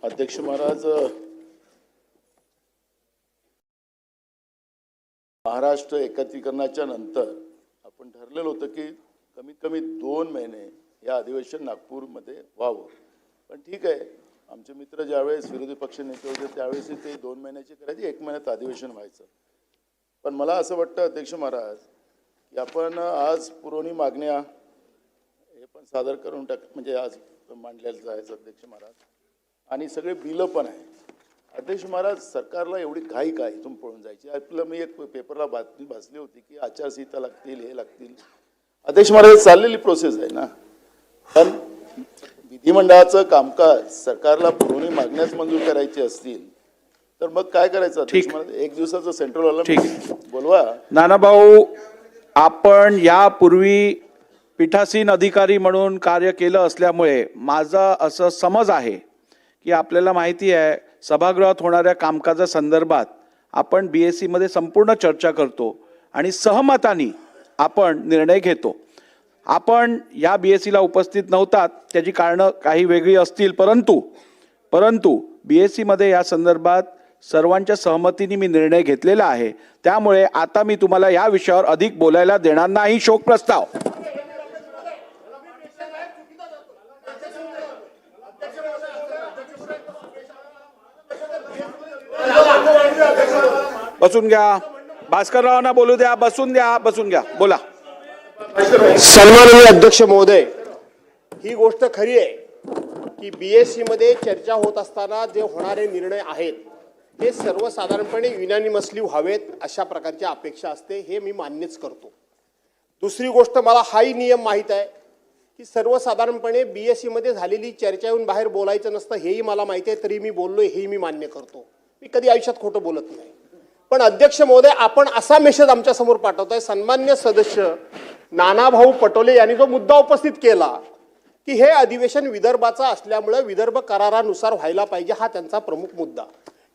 अध्यक्ष महाराज, महाराष्ट्र एकत्रीकरणाच्या नंतर आपण ठरलेलं होतं की कमीत कमी 2 महिने या अधिवेशन नागपूरमध्ये व्हावं. पण ठीक आहे, आमचे मित्र ज्यावेळेस विरोधी पक्ष नेते होते त्यावेळेस ते 2 महिन्याचे करायचे, 1 महिन्यात अधिवेशन व्हायचं. पण मला असं वाटतं अध्यक्ष महाराज की आपण आज पुरवणी मागण्या हे पण सादर करून म्हणजे आज मांडलेलं जायचं अध्यक्ष महाराज, आणि सगळे बिलं पण आहे. अध्यक्ष महाराज, सरकारला एवढी घाई काय इथून पळून जायची? आपलं मी एक पेपरला बातमी वाचली होती की आचारसंहिता लागतील, हे लागतील. अध्यक्ष महाराज, चाललेली प्रोसेस आहे ना. पण विधिमंडळाचं कामकाज सरकारला पुरवणी मागण्यास मंजूर करायची असतील तर मग काय करायचं अध्यक्ष महाराज? 1 दिवसाचं सेंट्रल हॉलला बोलवा. नानाभाऊ, आपण यापूर्वी पीठासीन अधिकारी म्हणून कार्य केलं असल्यामुळे माझा असं समज आहे की आपल्याला माहिती आहे सभागृहात होणाऱ्या कामकाजासंदर्भात आपण BSc मध्ये संपूर्ण चर्चा करतो आणि सहमताने आपण निर्णय घेतो. आपण या BSc ला उपस्थित नव्हतात, त्याची कारणं काही वेगळी असतील, परंतु BSc मध्ये या संदर्भात सर्वांच्या सहमतीने मी निर्णय घेतलेला आहे. त्यामुळे आता मी तुम्हाला या विषयावर अधिक बोलायला देणार नाही. शोक प्रस्ताव. बसून घ्या. भास्कररावांना बोलू द्या. बसून घ्या. बोला. सन्माननीय अध्यक्ष महोदय, ही गोष्ट खरी आहे की BSc मध्ये चर्चा होत असताना जे होणारे निर्णय आहेत हे सर्वसाधारणपणे युनॅनिमसली व्हावेत अशा प्रकारची अपेक्षा असते. हे मी मान्यच करतो. दुसरी गोष्ट, मला हाही नियम माहीत आहे की सर्वसाधारणपणे BSc मध्ये झालेली चर्चा येऊन बाहेर बोलायचं नसतं, हेही मला माहिती आहे. तरी मी बोललोय, हेही मी मान्य करतो. मी कधी आयुष्यात खोटं बोलत नाही. पण अध्यक्ष महोदय, आपण असा मेसेज आमच्या समोर पाठवतोय. सन्मान्य सदस्य नानाभाऊ पटोले यांनी जो मुद्दा उपस्थित केला की हे अधिवेशन विदर्भाचं असल्यामुळे विदर्भ करारानुसार व्हायला पाहिजे, हा त्यांचा प्रमुख मुद्दा.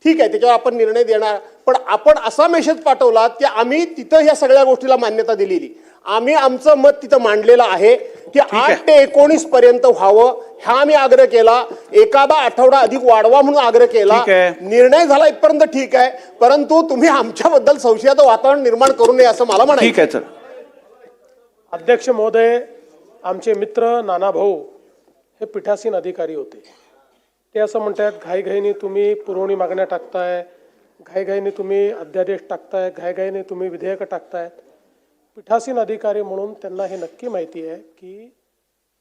ठीक आहे, त्याच्यावर आपण निर्णय देणार. पण आपण असा मेसेज पाठवला की आम्ही तिथं या सगळ्या गोष्टीला मान्यता दिलेली. आम्ही आमचं मत तिथं मांडलेलं आहे की 8 ते 19 पर्यंत व्हावं, हा आम्ही आग्रह केला. एखादा आठवडा अधिक वाढवा म्हणून आग्रह केला. निर्णय झाला इथपर्यंत ठीक आहे, परंतु तुम्ही आमच्याबद्दल संशयाचं वातावरण निर्माण करू नये असं मला म्हणायचं. ठीक आहे सर. अध्यक्ष महोदय, आमचे मित्र नानाभाऊ हे पीठासीन अधिकारी होते. ते असं म्हणतात घाईघाईने तुम्ही पुरवणी मागण्या टाकताय, घाईघाईने तुम्ही अध्यादेश टाकताय, घाईघाईने तुम्ही विधेयकं टाकतायत. पीठासीन अधिकारी म्हणून त्यांना हे नक्की माहिती आहे की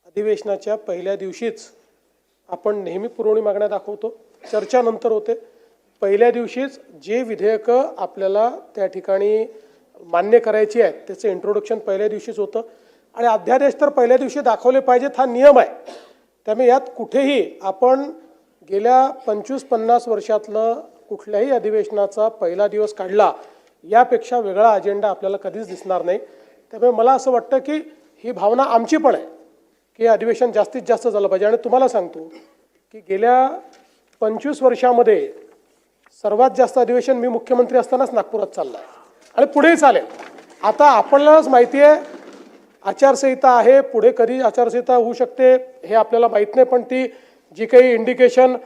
अधिवेशनाच्या पहिल्या दिवशीच आपण नेहमी पुरवणी मागण्या दाखवतो, चर्चा नंतर होते. पहिल्या दिवशीच जे विधेयकं आपल्याला त्या ठिकाणी मान्य करायची आहेत त्याचं इंट्रोडक्शन पहिल्या दिवशीच होतं आणि अध्यादेश तर पहिल्या दिवशी दाखवले पाहिजेत, हा नियम आहे. त्यामुळे यात कुठेही आपण गेल्या 25-50 वर्षातलं कुठल्याही अधिवेशनाचा पहिला दिवस काढला यापेक्षा वेगळा अजेंडा आपल्याला कधीच दिसणार नाही. त्यामुळे मला असं वाटतं की ही भावना आमची पण आहे की अधिवेशन जास्तीत जास्त झालं पाहिजे. आणि तुम्हाला सांगतो की गेल्या 25 वर्षामध्ये सर्वात जास्त अधिवेशन मी मुख्यमंत्री असतानाच नागपुरात चाललं आहे आणि पुढेही चालेल. आता आपल्यालाच माहिती आहे आचारसंहिता आहे, पुढे कधी आचारसंहिता होऊ शकते हे आपल्याला माहीत नाही. पण ती जी काही इंडिकेशन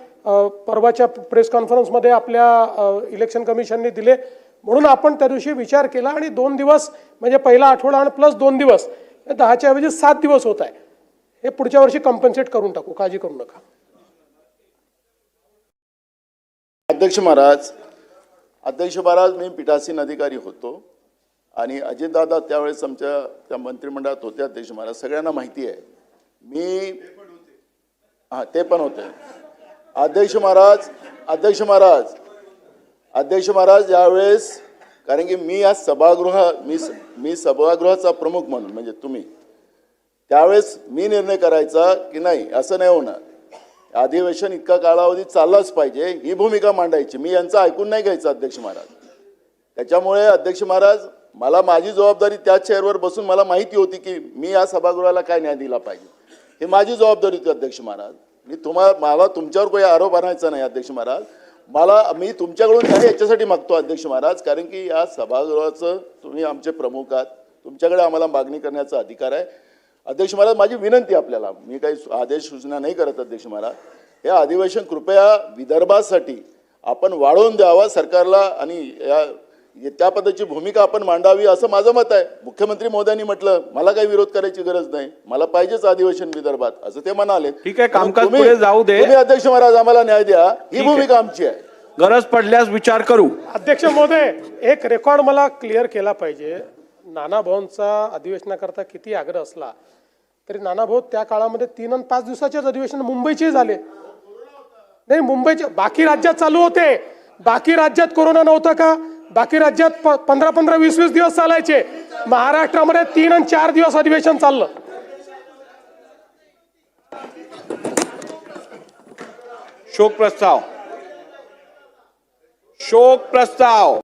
परवाच्या प्रेस कॉन्फरन्समध्ये आपल्या इलेक्शन कमिशनने दिले म्हणून आपण त्या दिवशी विचार केला आणि 2 दिवस म्हणजे पहिला आठवडा आणि प्लस 2 दिवस 10च्या ऐवजी 7 दिवस होत आहे. हे पुढच्या वर्षी कॉम्पन्सेट करून टाकू, काळजी करू नका. अध्यक्ष महाराज, मी पीठासीन अधिकारी होतो आणि अजितदादा त्यावेळेस आमच्या त्या मंत्रिमंडळात होते. अध्यक्ष महाराज, सगळ्यांना माहिती आहे. मी ते पण होते. अध्यक्ष महाराज यावेळेस, कारण की मी आज मी सभागृहाचा प्रमुख म्हणून म्हणजे तुम्ही त्यावेळेस मी निर्णय करायचा की नाही असं नाही होणार, अधिवेशन इतका कालावधी चाललाच पाहिजे, ही भूमिका मांडायची. मी यांचं ऐकून नाही घ्यायचं अध्यक्ष महाराज. त्याच्यामुळे अध्यक्ष महाराज, मला माझी जबाबदारी त्या चेअरवर बसून मला माहिती होती की मी या सभागृहाला काय न्याय दिला पाहिजे, हे माझी जबाबदारी होती अध्यक्ष महाराज. मला तुमच्यावर काही आरोप आणायचा नाही अध्यक्ष महाराज. मी तुमच्याकडून न्याय याच्यासाठी मागतो अध्यक्ष महाराज, कारण की या सभागृहाचं तुम्ही आमचे प्रमुख आहात, तुमच्याकडे आम्हाला मागणी करण्याचा अधिकार आहे. अध्यक्ष महाराज, माझी विनंती आपल्याला, मी काही आदेश सूचना नाही करत अध्यक्ष महाराज, हे अधिवेशन कृपया विदर्भासाठी आपण वाढवून द्यावा सरकारला आणि त्या पद्धतीची भूमिका आपण मांडावी असं माझं मत आहे. मुख्यमंत्री मोदयांनी म्हटलं मला काही विरोध करायची गरज नाही, मला पाहिजेच अधिवेशन विदर्भात असं ते म्हणाले. ठीक आहे, कामकाज तुम्ही- पुढे जाऊ दे. तुम्ही अध्यक्ष महाराज आम्हाला न्याय द्या, ही भूमिका आमची आहे. गरज पडल्यास विचार करू. अध्यक्ष महोदय, एक रेकॉर्ड मला क्लिअर केला पाहिजे. नाना भाऊंचा अधिवेशनाकरता किती आग्रह असला तरी नाना भाऊ त्या काळामध्ये 3 आणि 5 दिवसाचेच अधिवेशन मुंबईचे झाले. नाही, मुंबईचे बाकी राज्यात चालू होते. बाकी राज्यात कोरोना नव्हता का? बाकी राज्यात 15-15, 20-20 दिवस चालायचे. महाराष्ट्रामध्ये 3 आणि 4 दिवस अधिवेशन चाललं. शोक प्रस्ताव.